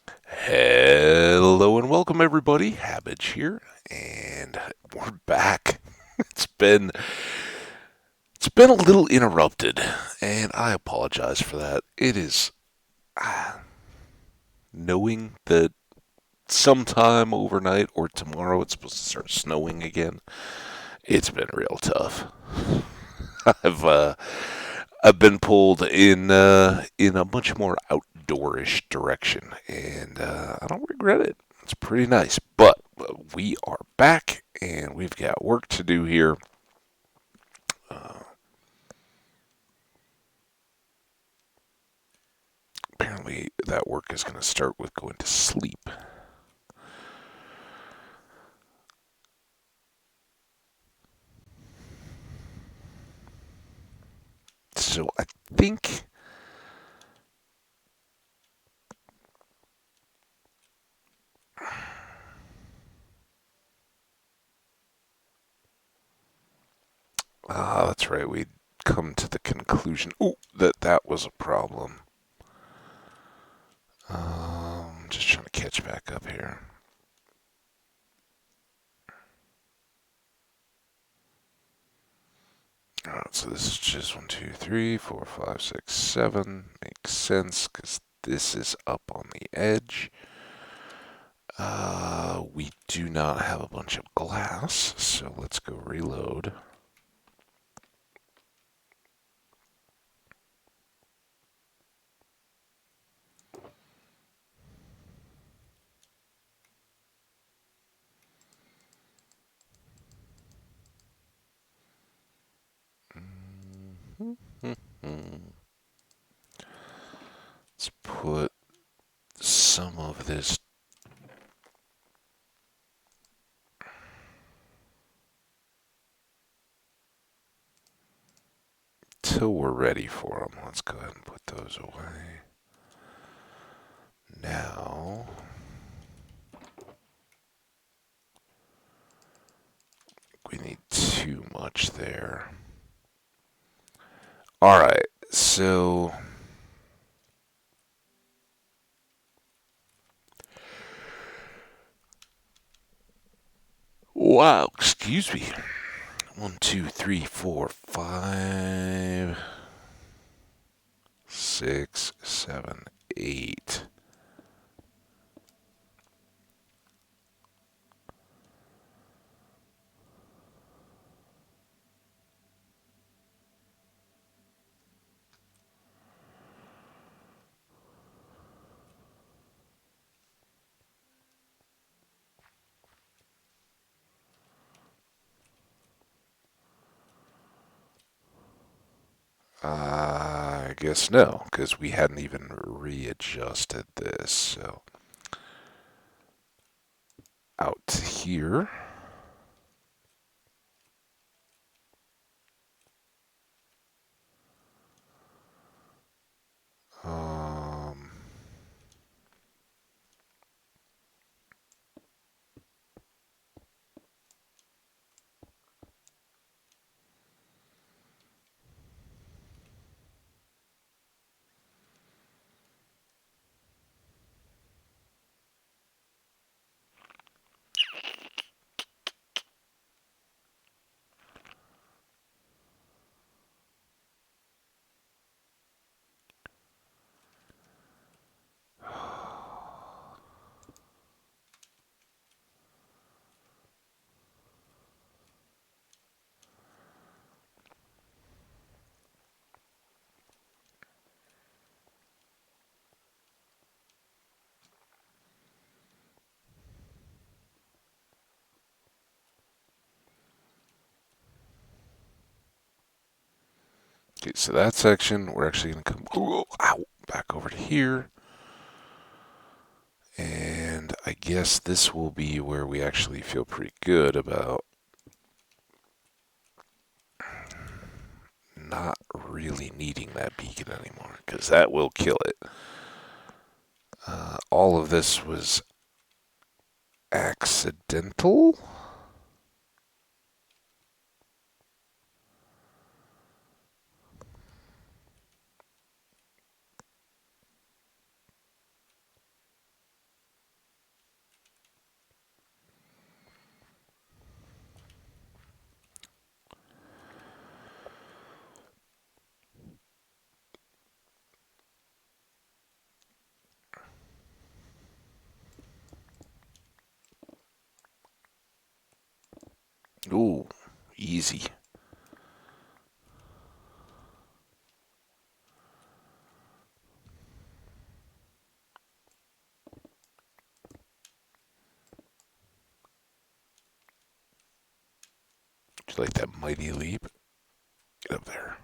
Hello and welcome everybody. Hambbage here, and we're back. It's been it's been a little interrupted, and I apologize for that. It is knowing that sometime overnight or tomorrow it's supposed to start snowing again. It's been real tough. I've uh, I've been pulled in a much more outdoorish direction, and I don't regret it. It's pretty nice, but we are back, and we've got work to do here. Uh, Apparently, that work is going to start with going to sleep. So I think that's right. We'd come to the conclusion. Oh, that was a problem. Just trying to catch back up here. Alright, so this is just 1, 2, 3, 4, 5, 6, 7. Makes sense because this is up on the edge. We do not have a bunch of glass, so let's go reload. Let's put some of this till we're ready for them. Let's go ahead and put those away. Now, we need too much there. Alright, so wow, excuse me. 1, 2, 3, 4, 5, 6, 7, 8. I guess no, because we hadn't even readjusted this. So out to here. Um, okay, so that section, we're actually going to come back over to here. And I guess this will be where we actually feel pretty good about not really needing that beacon anymore, because that will kill it. All of this was accidental. Ooh, easy. Do you like that mighty leap? Get up there.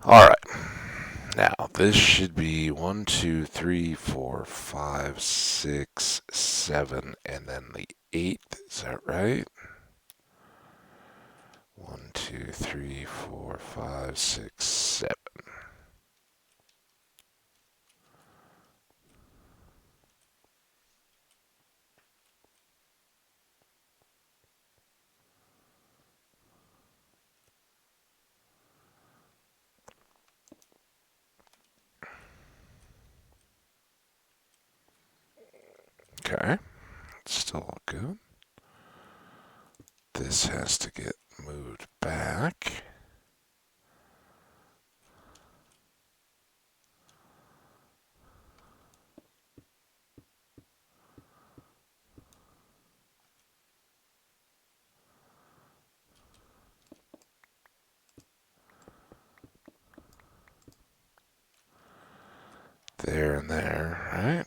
All right. Now, this should be 1, 2, 3, 4, 5, 6, 7, and then the 8th. Is that right? 1, 2, 3, 4, 5, 6, 7. Okay. Still all good. This has to get moved back. There and there, right?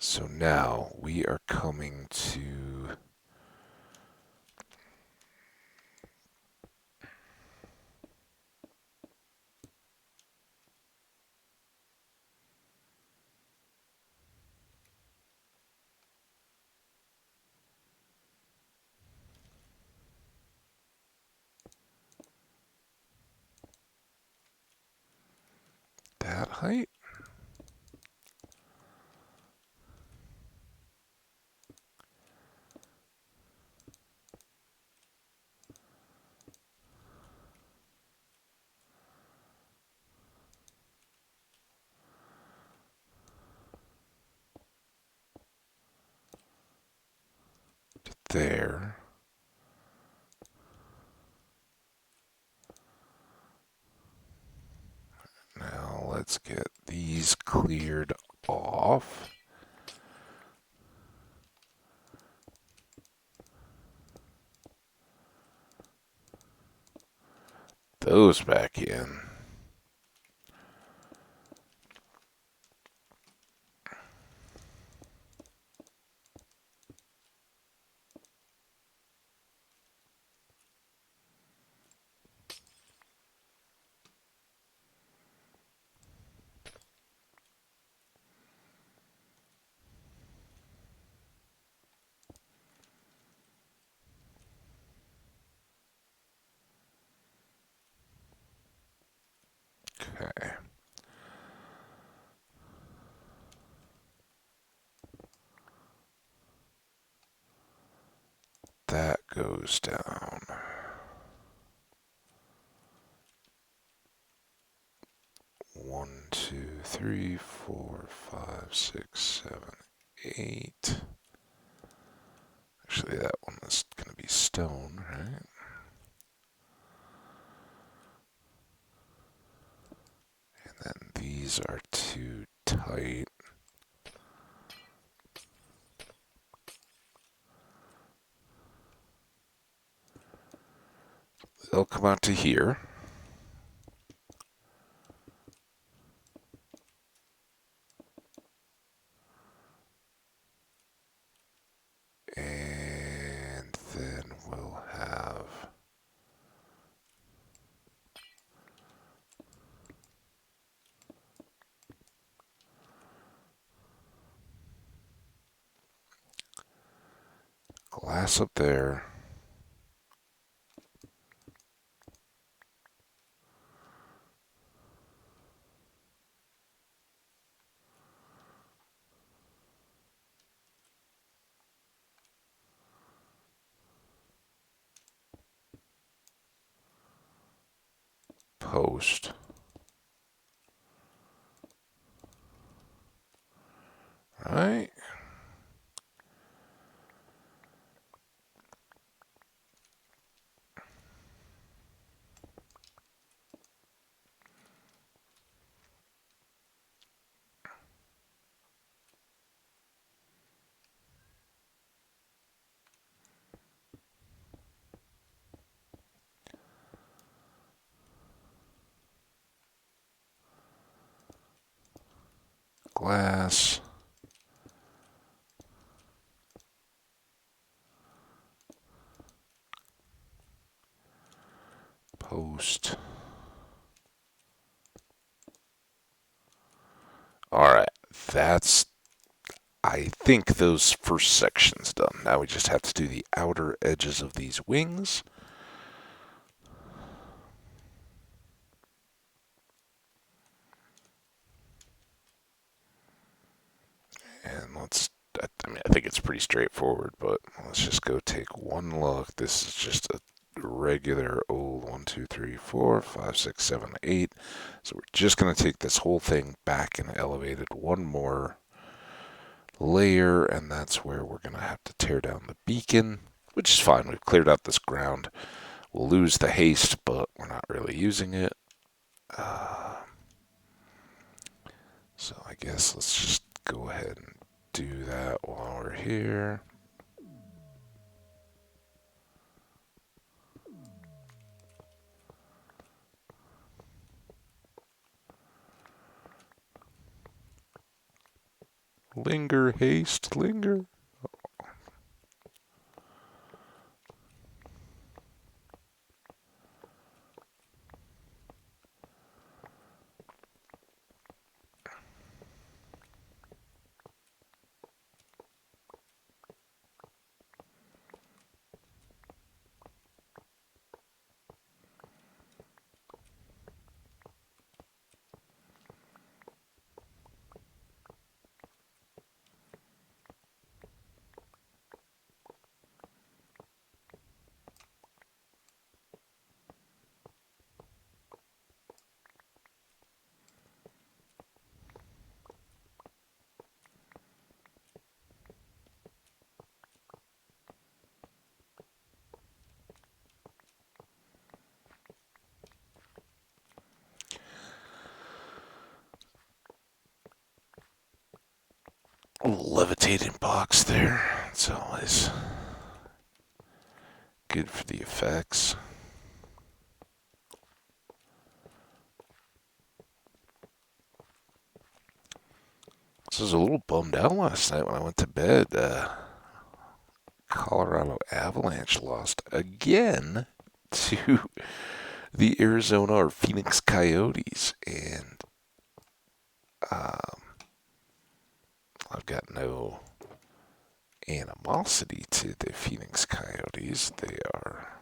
So now we are coming to that height. There. Now let's get these cleared off. Those back in. Okay. That goes down. 1, 2, 3, 4, 5, 6, 7, 8. Actually, that one is going to be stone, right? And then these are too tight. They'll come out to here. And then we'll have glass up there. post. Right? Glass. Post. Alright, that's, I think, those first sections done. Now we just have to do the outer edges of these wings. And I think it's pretty straightforward, but let's just go take one look. This is just a regular old 1, 2, 3, 4, 5, 6, 7, 8. So we're just going to take this whole thing back and elevate it one more layer, and that's where we're going to have to tear down the beacon, which is fine. We've cleared out this ground. We'll lose the haste, but we're not really using it. So I guess let's just go ahead and do that while we're here. Linger, haste, linger. Levitating box there. It's always good for the effects. So I was a little bummed out last night when I went to bed. Colorado Avalanche lost again to the Arizona or Phoenix Coyotes, and I've got no animosity to the Phoenix Coyotes. They are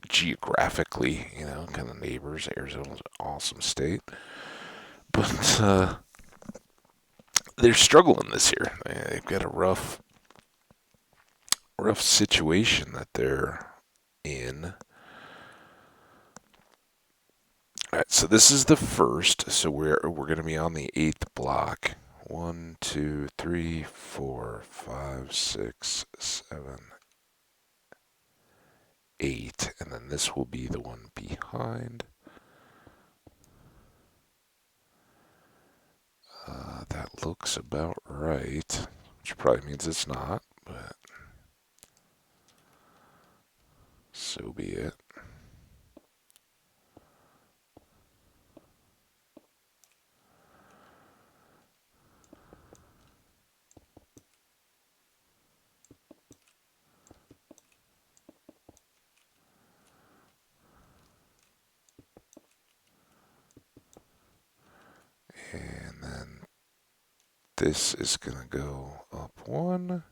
geographically, kind of neighbors. Arizona's an awesome state, but they're struggling this year. They've got a rough situation that they're in. All right, so this is the first. So we're going to be on the 8th block. 1, 2, 3, 4, 5, 6, 7, 8, and then this will be the one behind. That looks about right, which probably means it's not, but so be it. And then this is going to go up one.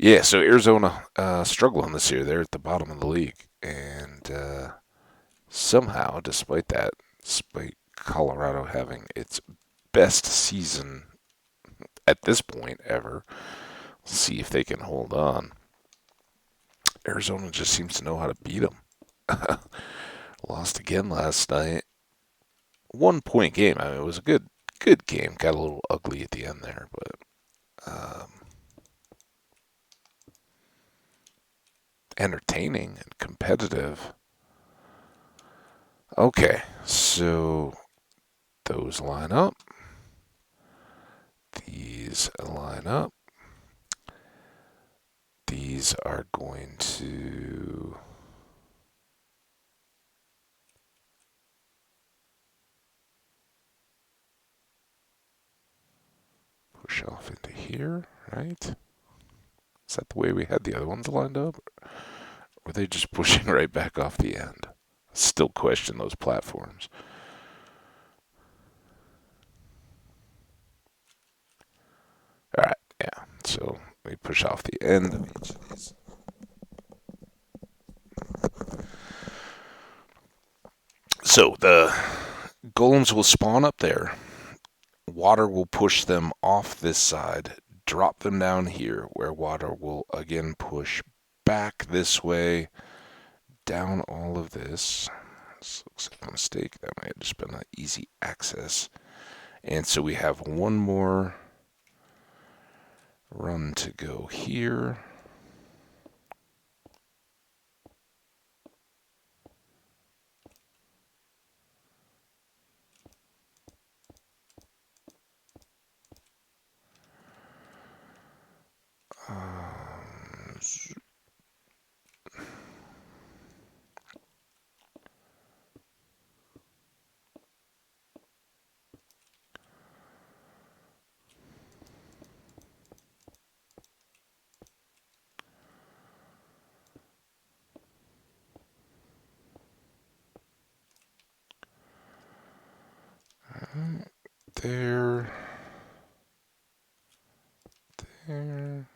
Yeah, so Arizona struggling this year. They're at the bottom of the league. And somehow, despite that, despite Colorado having its best season at this point ever, see if they can hold on. Arizona just seems to know how to beat them. Lost again last night. 1 point game. I mean, it was a good game. Got a little ugly at the end there, but entertaining and competitive. Okay, so those line up. These line up. These are going to push off into here, right? Is that the way we had the other ones lined up? Or were they just pushing right back off the end? Still question those platforms. All right, yeah. So we push off the end of each of these. So the golems will spawn up there. Water will push them off this side, drop them down here, where water will again push back this way, down all of this. This looks like a mistake. That might have just been an easy access. And so we have one more run to go here. There. There.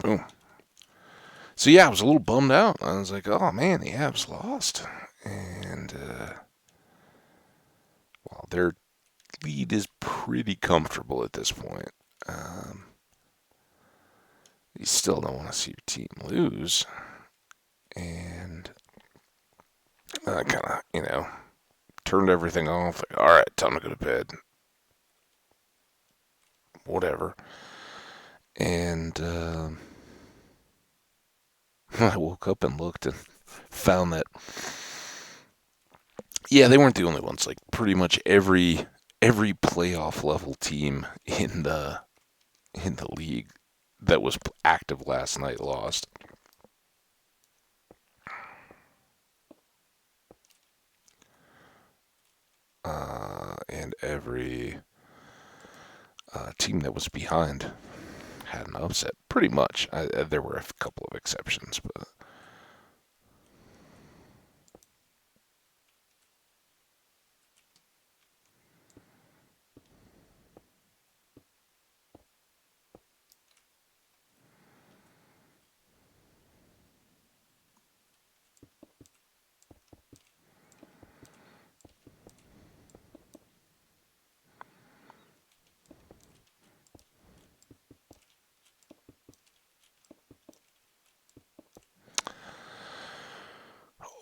Boom. So yeah, I was a little bummed out. I was like, oh man, the Avs lost. And well, their lead is pretty comfortable at this point. Um, you still don't want to see your team lose. And I kind of, turned everything off. Like, all right, time to go to bed. Whatever. And I woke up and looked and found that, yeah, they weren't the only ones. Like pretty much every playoff level team in the league that was active last night lost. And every team that was behind had an upset. Pretty much. There were a couple of exceptions, but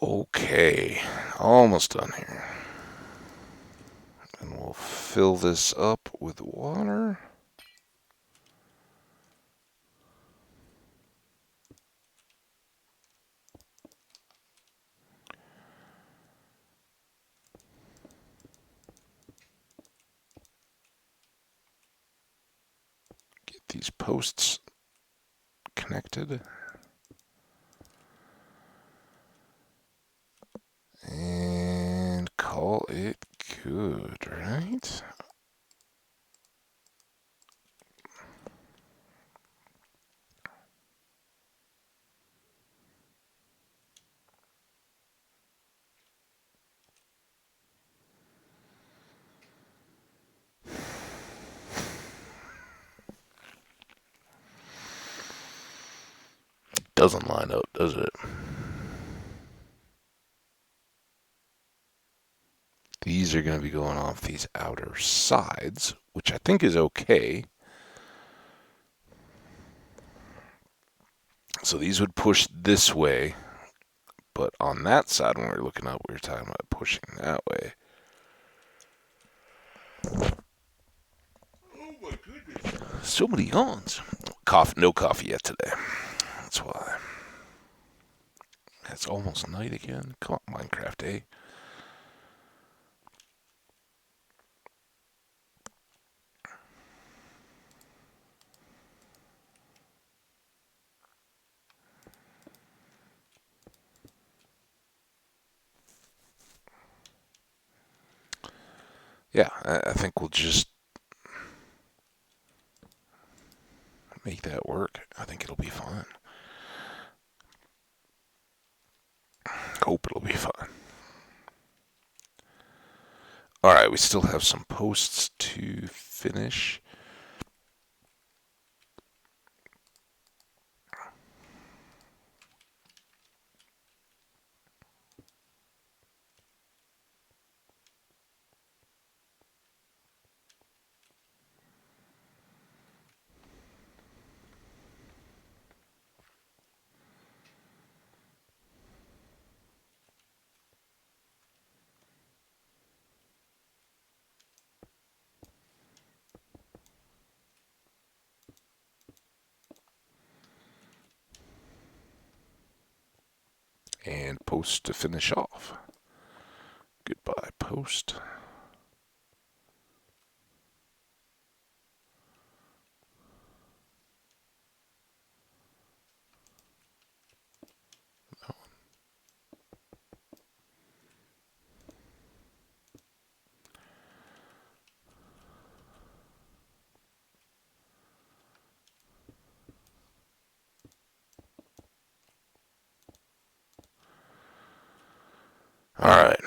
okay. Almost done here. And we'll fill this up with water. Get these posts connected. And call it good, right? doesn't line up, does it? These are going to be going off these outer sides, which I think is okay. So these would push this way, but on that side, when we were looking up, we were talking about pushing that way. Oh my goodness. So many yawns. No coffee yet today. That's why. It's almost night again. Come on, Minecraft, eh? Yeah, I think we'll just make that work. I think it'll be fine. Hope it'll be fine. Alright, we still have some posts to finish. And post to finish off. Goodbye, post. Alright.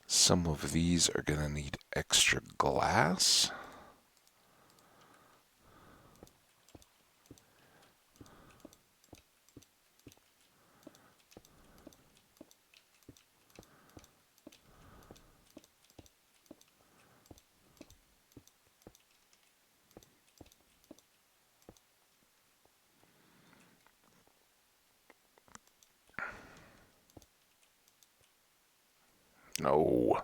Some of these are going to need extra glass. No.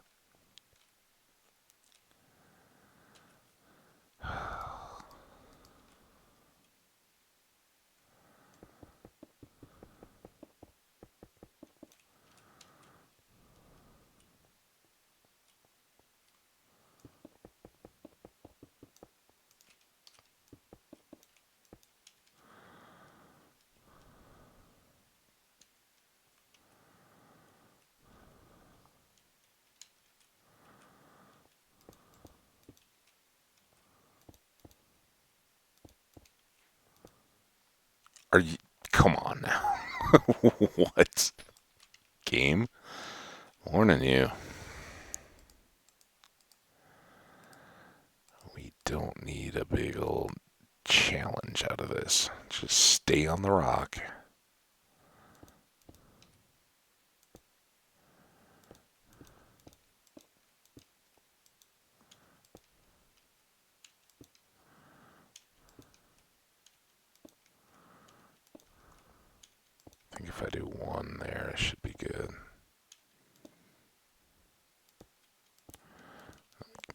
Are you? Come on now. What? Game? Warning you. We don't need a big old challenge out of this. Just stay on the rock. I think if I do one there, it should be good.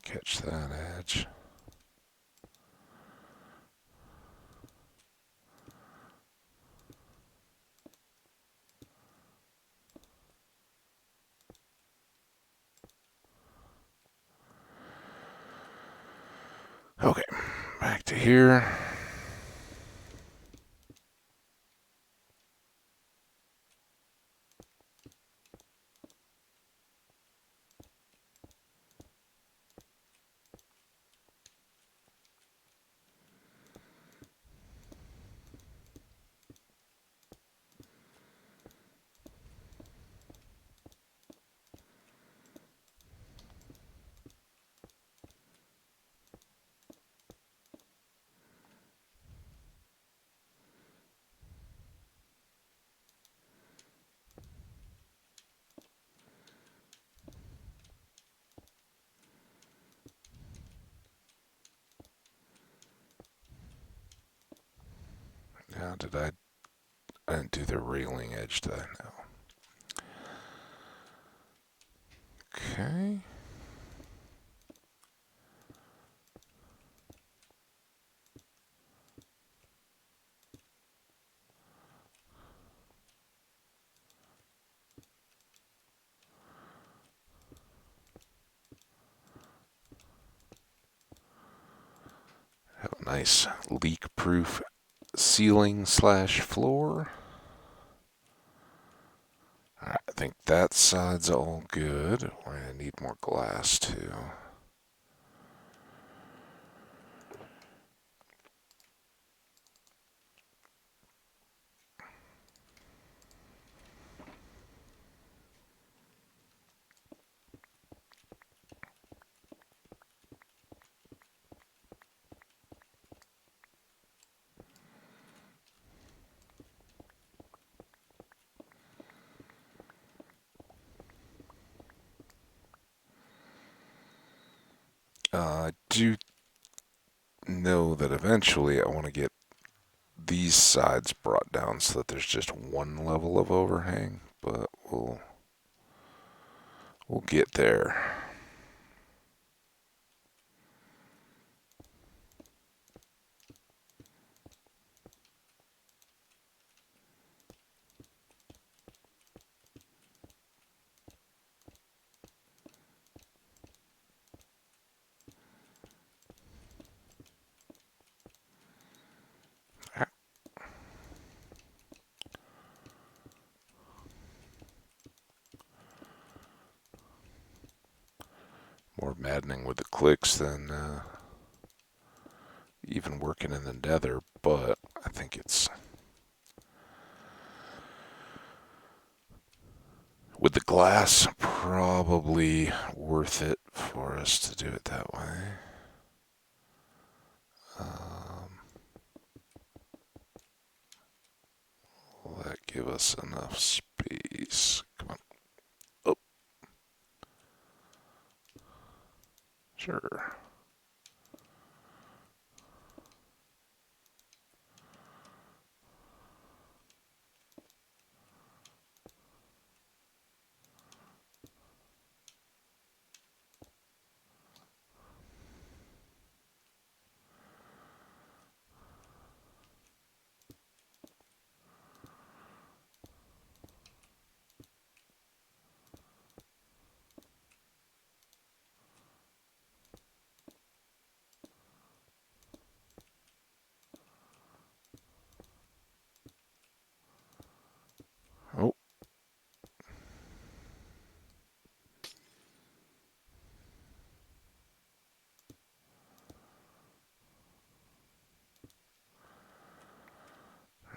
Catch that edge. Okay, back to here. Now, I didn't do the railing edge, did I? No. Okay. Have a nice leak-proof ceiling slash floor. I think that side's all good. We're gonna need more glass too. I do know that eventually I want to get these sides brought down so that there's just one level of overhang, but we'll get there. More maddening with the clicks than even working in the nether, but I think it's with the glass probably worth it for us to do it that way. Will that give us enough space? Come on. Oh, sure. Oh,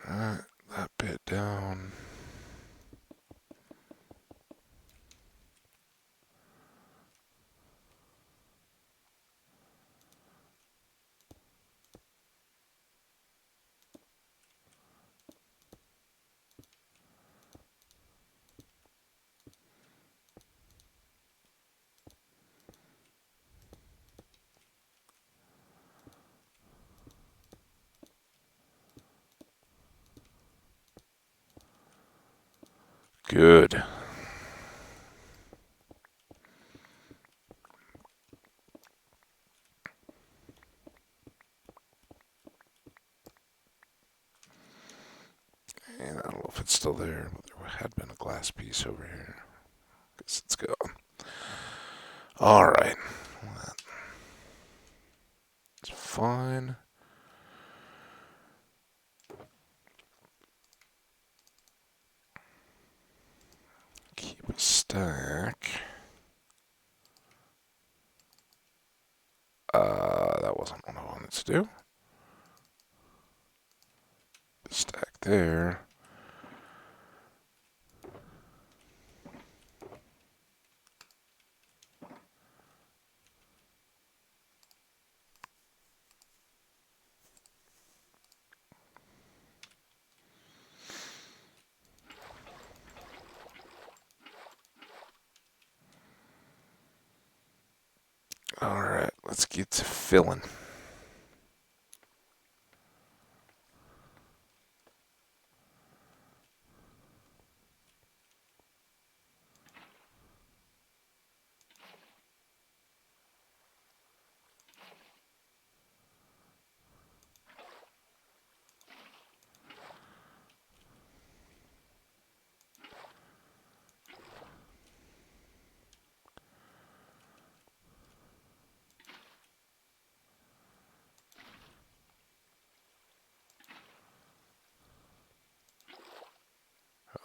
alright, that bit down. Good. And I don't know if it's still there, but there had been a glass piece over here. Guess it's gone. Alright. That's fine. Keep a stack. That wasn't what I wanted to do. The stack there. Alright, let's get to filling.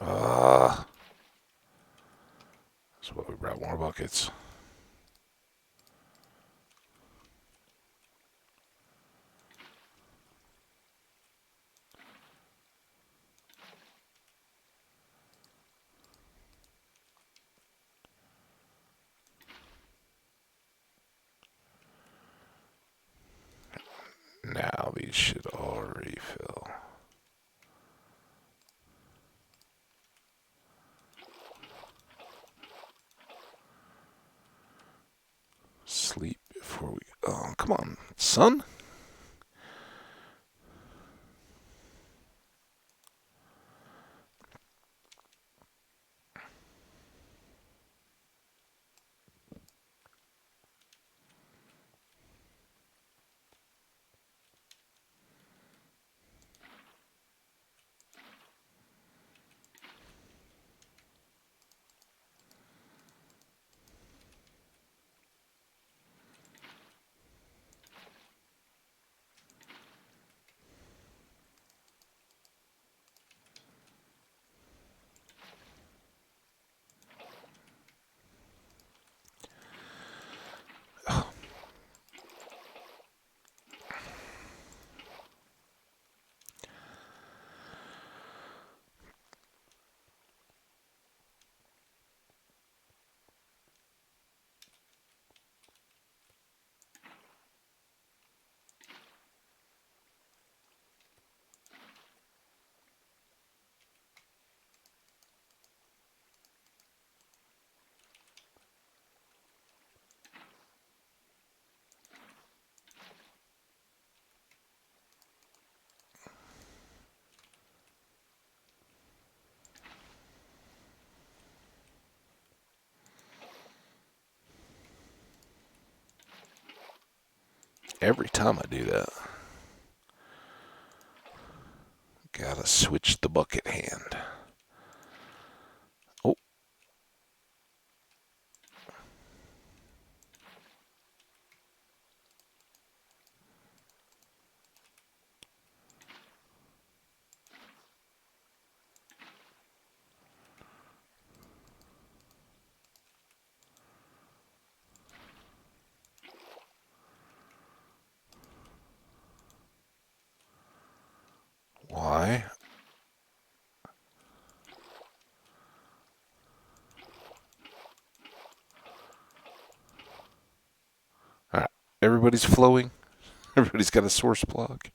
That's why we brought more buckets. Now these should all refill. Sleep before we... Oh, come on, son. Every time I do that, gotta switch the bucket hand. Oh, why? Alright, everybody's flowing. Everybody's got a source block.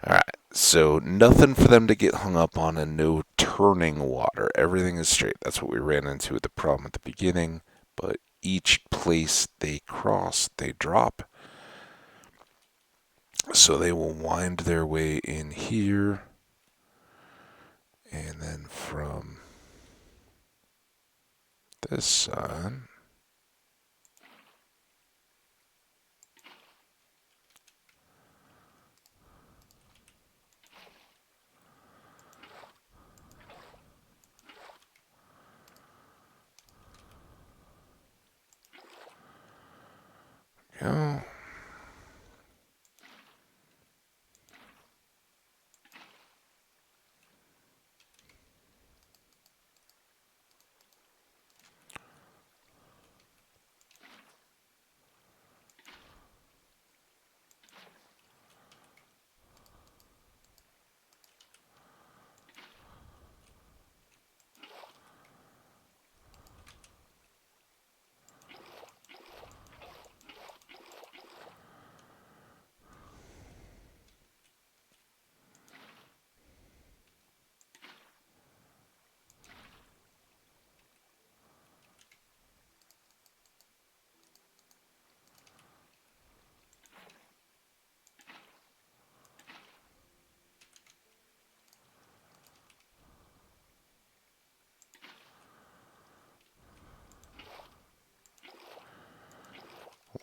Alright, so nothing for them to get hung up on and no turning water. Everything is straight. That's what we ran into with the problem at the beginning. But each place they cross, they drop. So they will wind their way in here. And then from this side, go.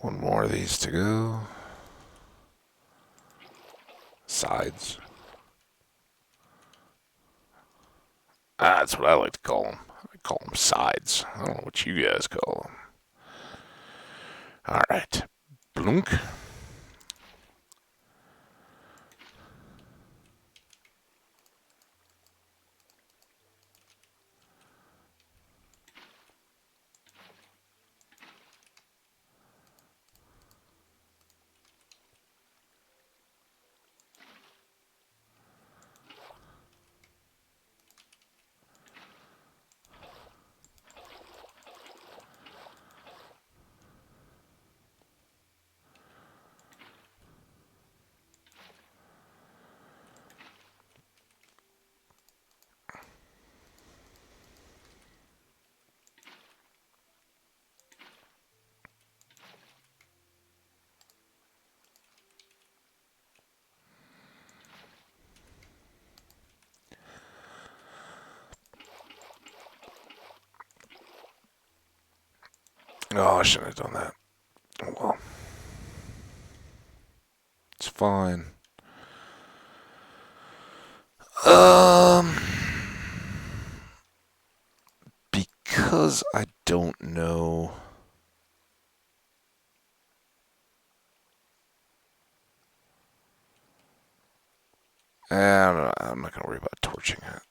One more of these to go. Sides. That's what I like to call them. I call them sides. I don't know what you guys call them. All right. Blunk. Oh, I shouldn't have done that. Oh, well. It's fine. Um, because I don't know. I'm not gonna worry about torching it.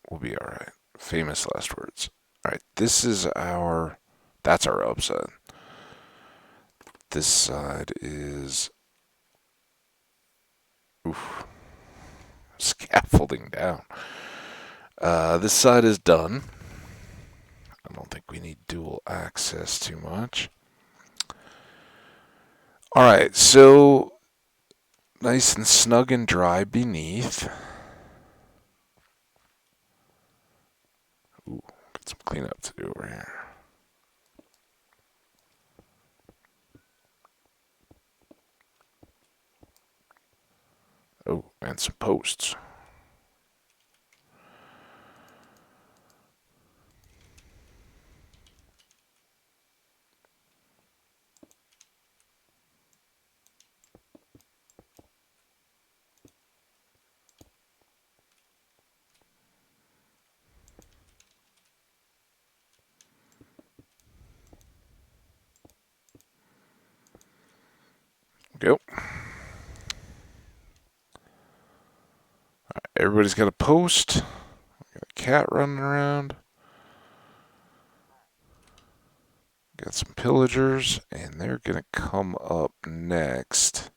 We'll be all right. Famous last words. All right, this is our. That's our upside. This side is. Oof, scaffolding down. This side is done. I don't think we need dual access too much. All right, so nice and snug and dry beneath. Ooh, got some cleanup to do over here. Oh, and some posts. Go. Everybody's got a post. Got a cat running around. Got some pillagers, and they're gonna come up next.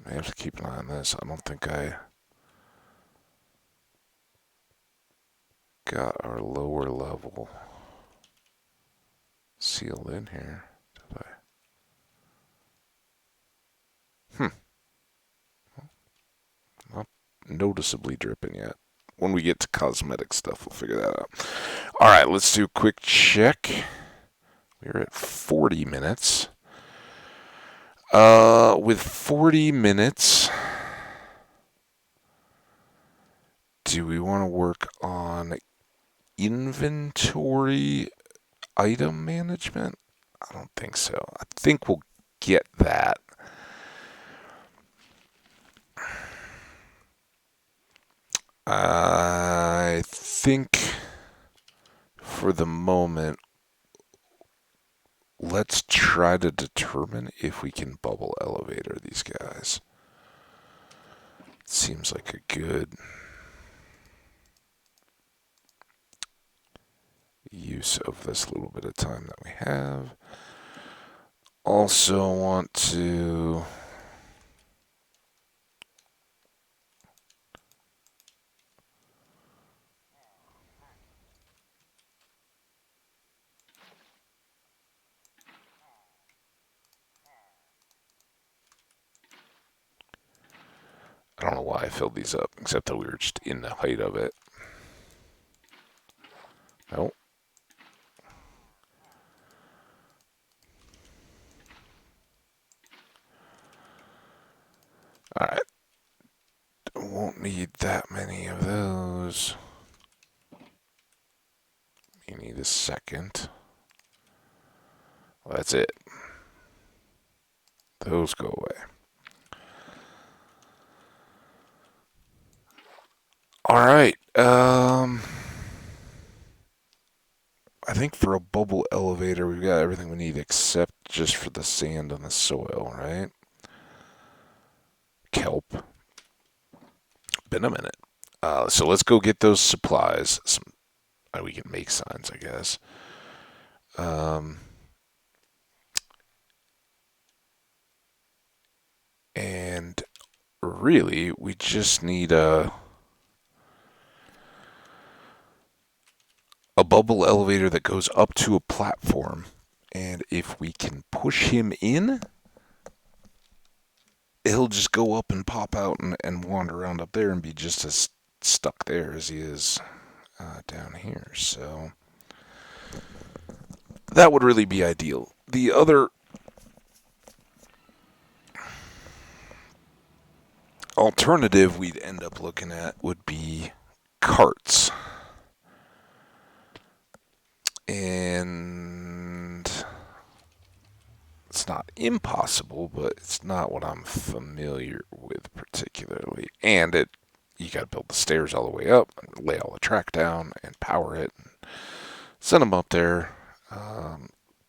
I have to keep an eye on this. I don't think I got our lower level sealed in here. Did I? Not noticeably dripping yet. When we get to cosmetic stuff, we'll figure that out. All right, let's do a quick check. We're at 40 minutes. With 40 minutes, do we want to work on inventory item management? I don't think so. I think we'll get that. I think for the moment, let's try to determine if we can bubble elevator these guys. Seems like a good use of this little bit of time that we have. Also want to I don't know why I filled these up, except that we were just in the height of it. Nope. Alright. Won't need that many of those. You need a second. Well, that's it. Those go away. Alright. I think for a bubble elevator, we've got everything we need except just for the sand and the soil, right? Kelp. Been a minute. So let's go get those supplies. We can make signs, I guess. And really, we just need a bubble elevator that goes up to a platform. And if we can push him in, he'll just go up and pop out and wander around up there and be just as stuck there as he is down here. So that would really be ideal. The other alternative we'd end up looking at would be carts. And it's not impossible, but it's not what I'm familiar with particularly. And you got to build the stairs all the way up, and lay all the track down, and power it, and send them up there.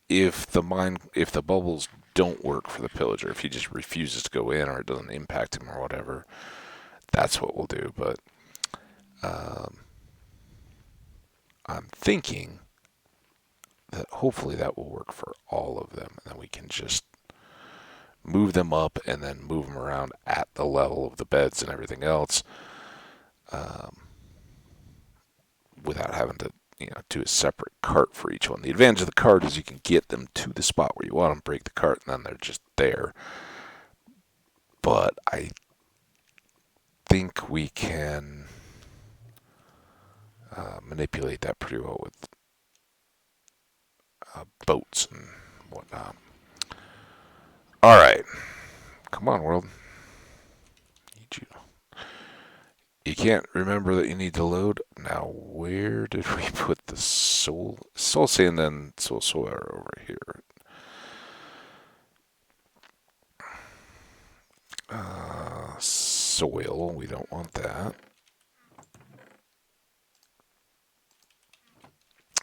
If the bubbles don't work for the pillager, if he just refuses to go in or it doesn't impact him or whatever, that's what we'll do. But um, I'm thinking that hopefully that will work for all of them, and then we can just move them up and then move them around at the level of the beds and everything else, um, without having to do a separate cart for each one. The advantage of the cart is you can get them to the spot where you want them, break the cart, and then they're just there. But I think we can manipulate that pretty well with boats and whatnot. All right, come on, world. Need you. You can't remember that you need to load. Now, where did we put the soul sand and soil over here? Soil, we don't want that.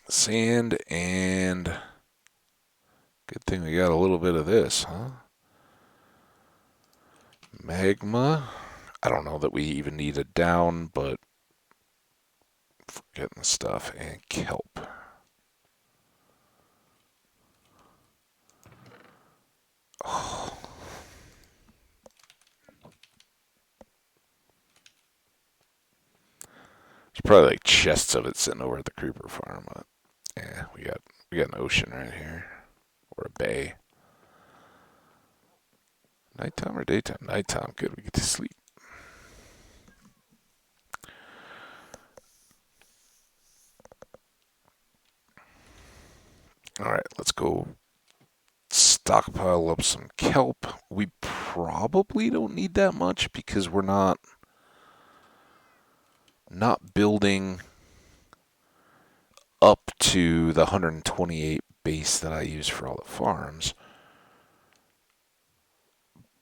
Sand and good thing we got a little bit of this, huh? Magma. I don't know that we even need a down, but forgetting the stuff. And kelp. Oh. There's probably like chests of it sitting over at the creeper farm, but yeah, we got an ocean right here. Or a bay. Nighttime or daytime? Nighttime. Good, we get to sleep. Alright, let's go stockpile up some kelp. We probably don't need that much because we're not building up to the 128 base that I use for all the farms.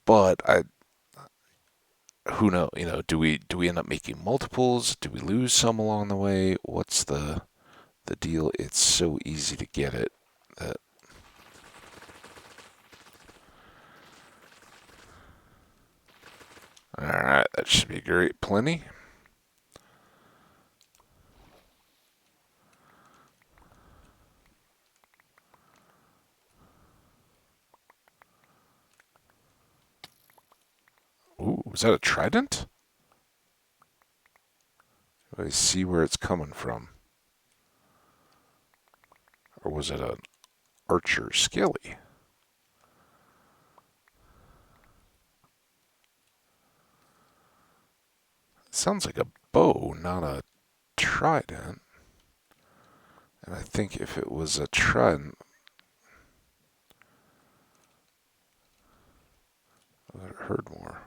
But who knows? Do we end up making multiples? Do we lose some along the way? What's the deal? It's so easy to get it that. All right, that should be great. Plenty. Ooh, is that a trident? I see where it's coming from. Or was it an archer skelly? It sounds like a bow, not a trident. And I think if it was a trident, I would have heard more.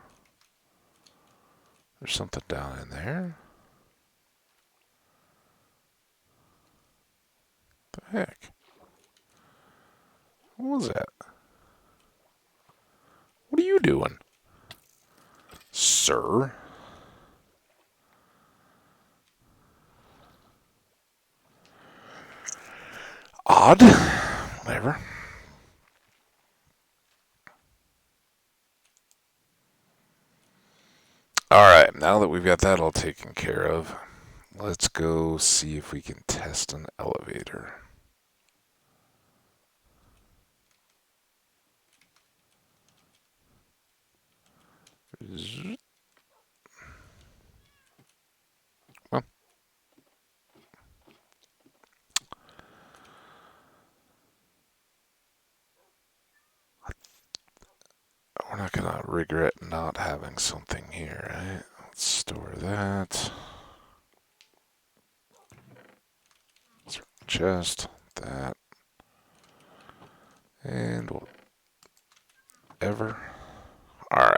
There's something down in there. What the heck? What was that? What are you doing, sir? Odd. Whatever. Alright, now that we've got that all taken care of, let's go see if we can test an elevator. Well, we're not going to regret not having something here, right? Let's store that. Chest, that, and whatever. Alright.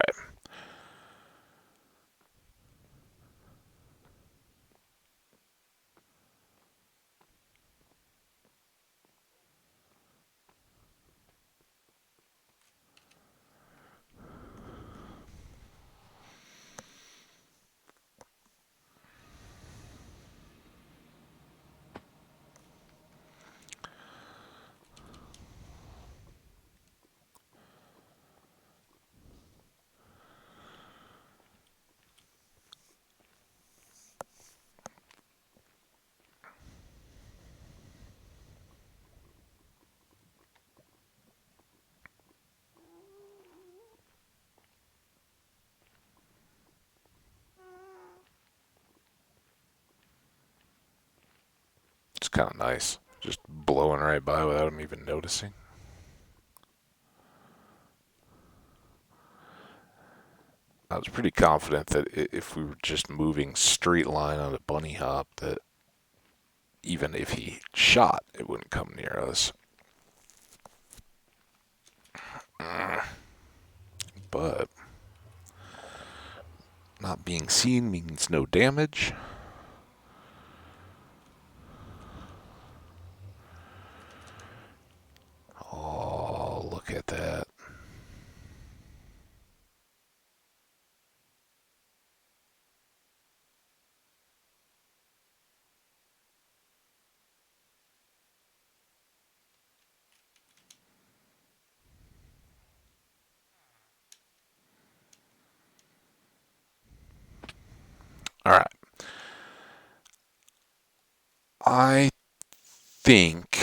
kind of nice. Just blowing right by without him even noticing. I was pretty confident that if we were just moving straight line on a bunny hop, that even if he shot, it wouldn't come near us. But not being seen means no damage. Oh, look at that. All right. I think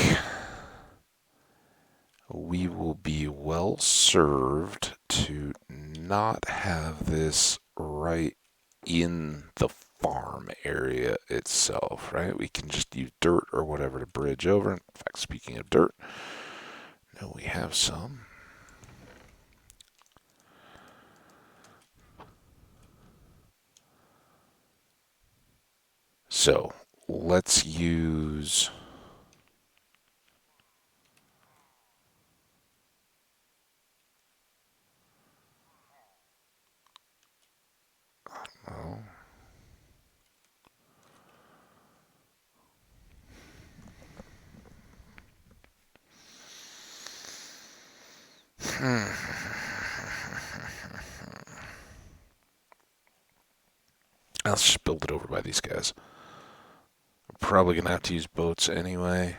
we will be well served to not have this right in the farm area itself, right? We can just use dirt or whatever to bridge over. In fact, speaking of dirt, no, we have some. So let's use. Oh, let's just build it over by these guys. We're probably gonna have to use boats anyway.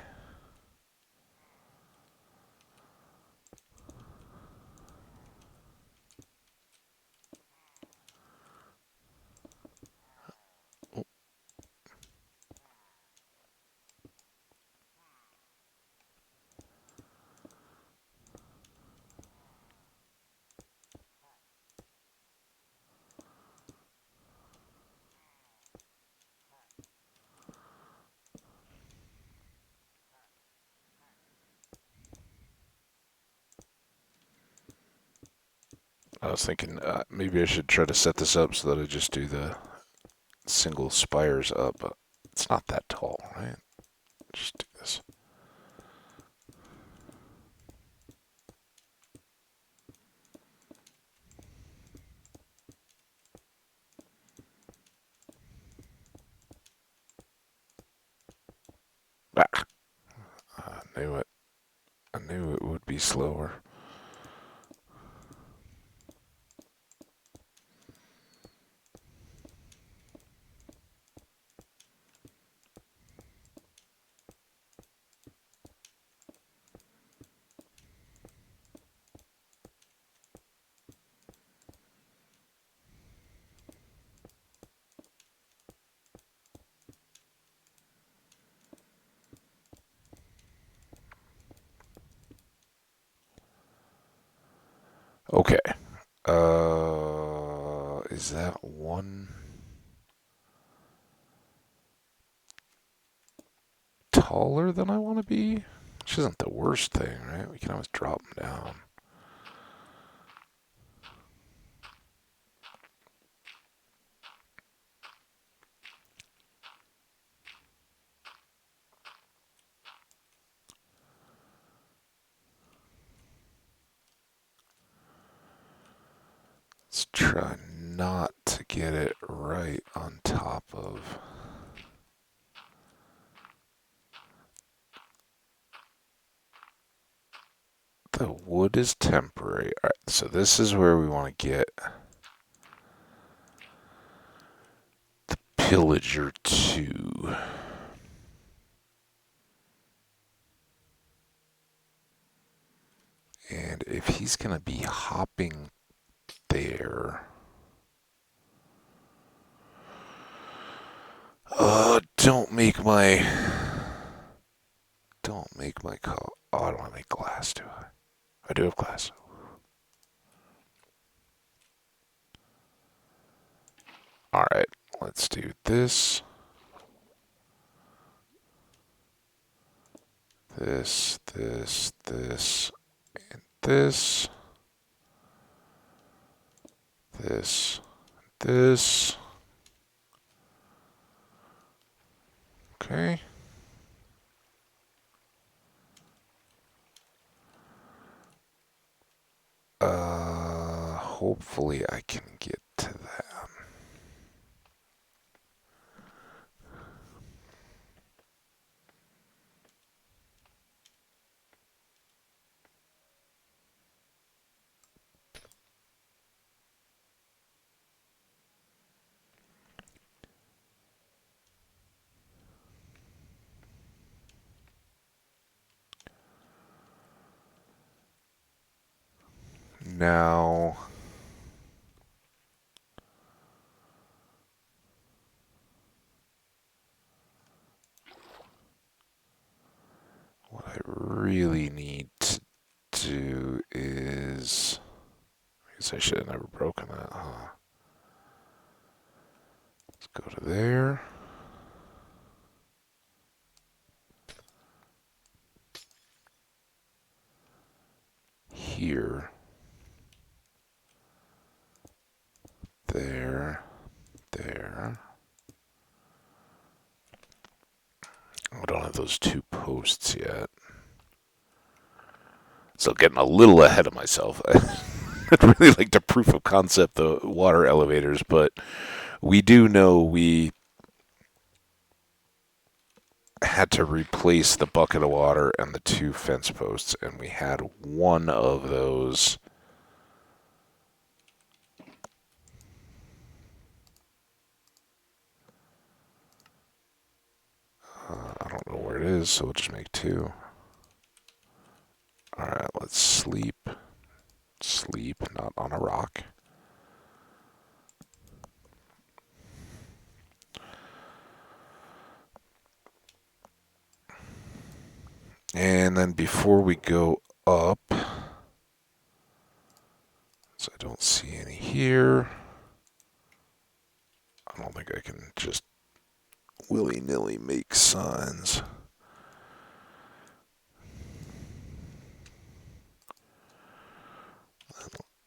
I was thinking maybe I should try to set this up so that I just do the single spires up. But it's not that tall, right? Just do this. Ah, I knew it. I knew it would be slower. Okay. Is that one taller than I want to be? Which isn't the worst thing, right? We can always drop them down. Let's try not to get it right on top of. The wood is temporary. All right, so this is where we want to get the pillager to. And if he's going to be hopping there. Don't make my. Don't make my call. Oh, I don't want to make glass, do I? I do have glass. Alright, let's do this. this, this. Okay. Hopefully I can get to that. Now, what I really need to do is, I guess I should have never broken that, huh? Let's go to there. Here. There. There. I don't have those two posts yet. So getting a little ahead of myself. I'd really like to proof of concept the water elevators, but we do know we had to replace the bucket of water and the two fence posts, and we had one of those. I don't know where it is, so we'll just make two. Alright, let's sleep. Sleep, not on a rock. And then before we go up, so I don't see any here. I don't think I can just willy-nilly make signs.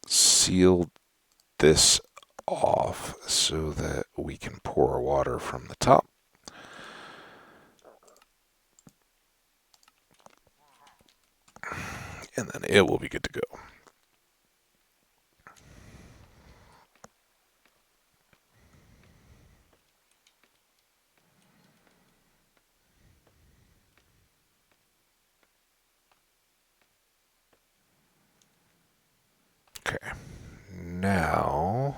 Seal this off so that we can pour water from the top. And then it will be good to go. Okay, now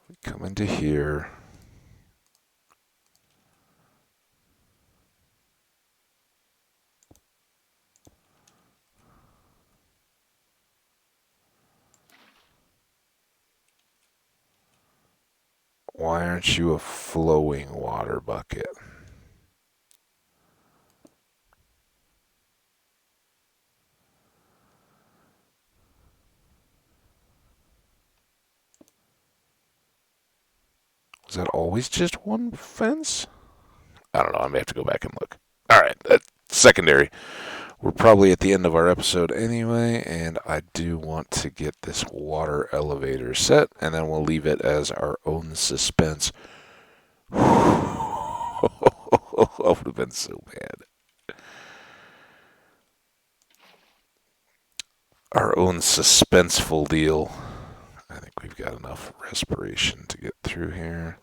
we come into here. Why aren't you a flowing water bucket? Was that always just one fence? I don't know. I may have to go back and look. All right, that's secondary. We're probably at the end of our episode anyway, and I do want to get this water elevator set, and then we'll leave it as our own suspense. That would have been so bad. Our own suspenseful deal. I think we've got enough respiration to get through here.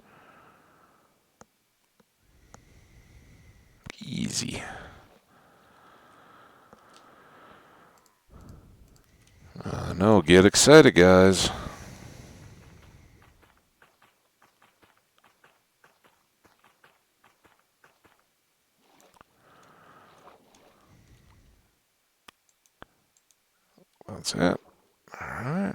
Easy. No, get excited, guys. That's it. All right.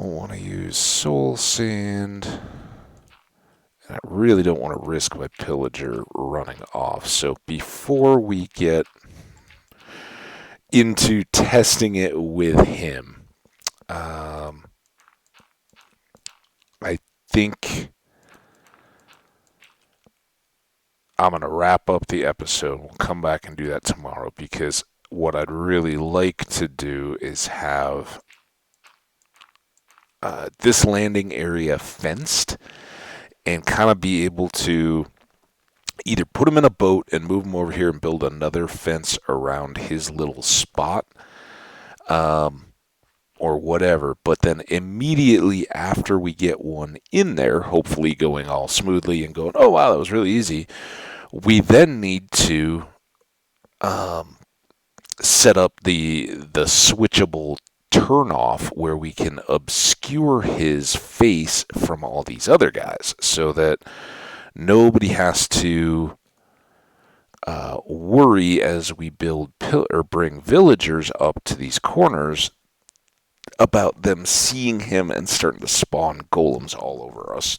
don't want to use soul sand. And I really don't want to risk my pillager running off. So before we get into testing it with him, I think I'm going to wrap up the episode. We'll come back and do that tomorrow, because what I'd really like to do is have this landing area fenced and kind of be able to either put him in a boat and move him over here and build another fence around his little spot, or whatever. But then immediately after we get one in there, hopefully going all smoothly and going, oh wow, that was really easy, we then need to set up the switchable turnoff where we can obscure his face from all these other guys, so that nobody has to worry as we build or bring villagers up to these corners about them seeing him and starting to spawn golems all over us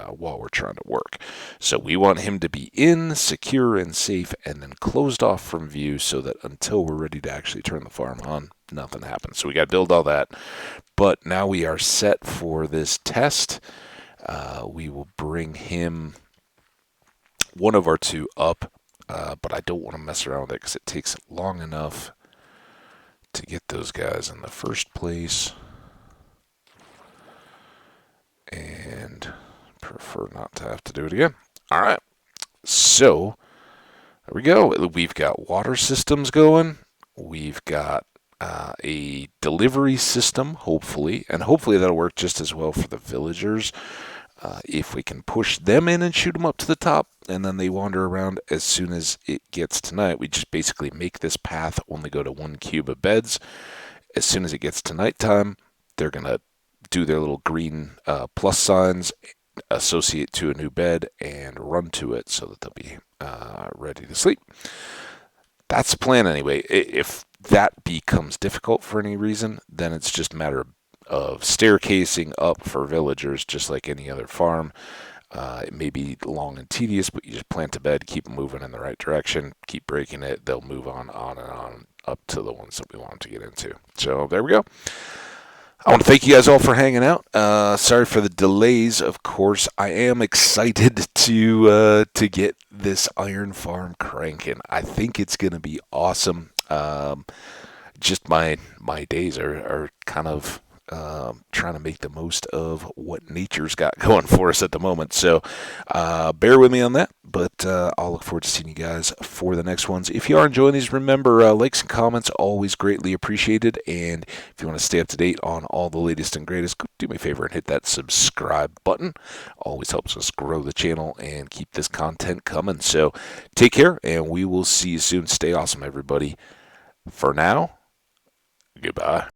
while we're trying to work. So we want him to be in, secure, and safe, and then closed off from view, so that until we're ready to actually turn the farm on, nothing happens. So we got to build all that. But now we are set for this test. We will bring him, one of our two, up, but I don't want to mess around with it because it takes long enough to get those guys in the first place, and prefer not to have to do it again. All right, so there we go. We've got water systems going. We've got a delivery system, hopefully, and hopefully that'll work just as well for the villagers. If we can push them in and shoot them up to the top, and then they wander around as soon as it gets to night, we just basically make this path only go to 1 cube of beds. As soon as it gets to nighttime, they're going to do their little green plus signs, associate to a new bed, and run to it so that they'll be ready to sleep. That's the plan anyway. If that becomes difficult for any reason, then it's just a matter of staircasing up for villagers, just like any other farm. It may be long and tedious, but you just plant a bed, keep them moving in the right direction, keep breaking it, they'll move on and on up to the ones that we want to get into. So there we go. I want to thank you guys all for hanging out. Sorry for the delays, of course. I am excited to get this iron farm cranking. I think it's going to be awesome. Just my days are kind of trying to make the most of what nature's got going for us at the moment. So bear with me on that, but I'll look forward to seeing you guys for the next ones. If you are enjoying these, remember, likes and comments, always greatly appreciated. And if you want to stay up to date on all the latest and greatest, do me a favor and hit that subscribe button. Always helps us grow the channel and keep this content coming. So take care, and we will see you soon. Stay awesome, everybody. For now, goodbye.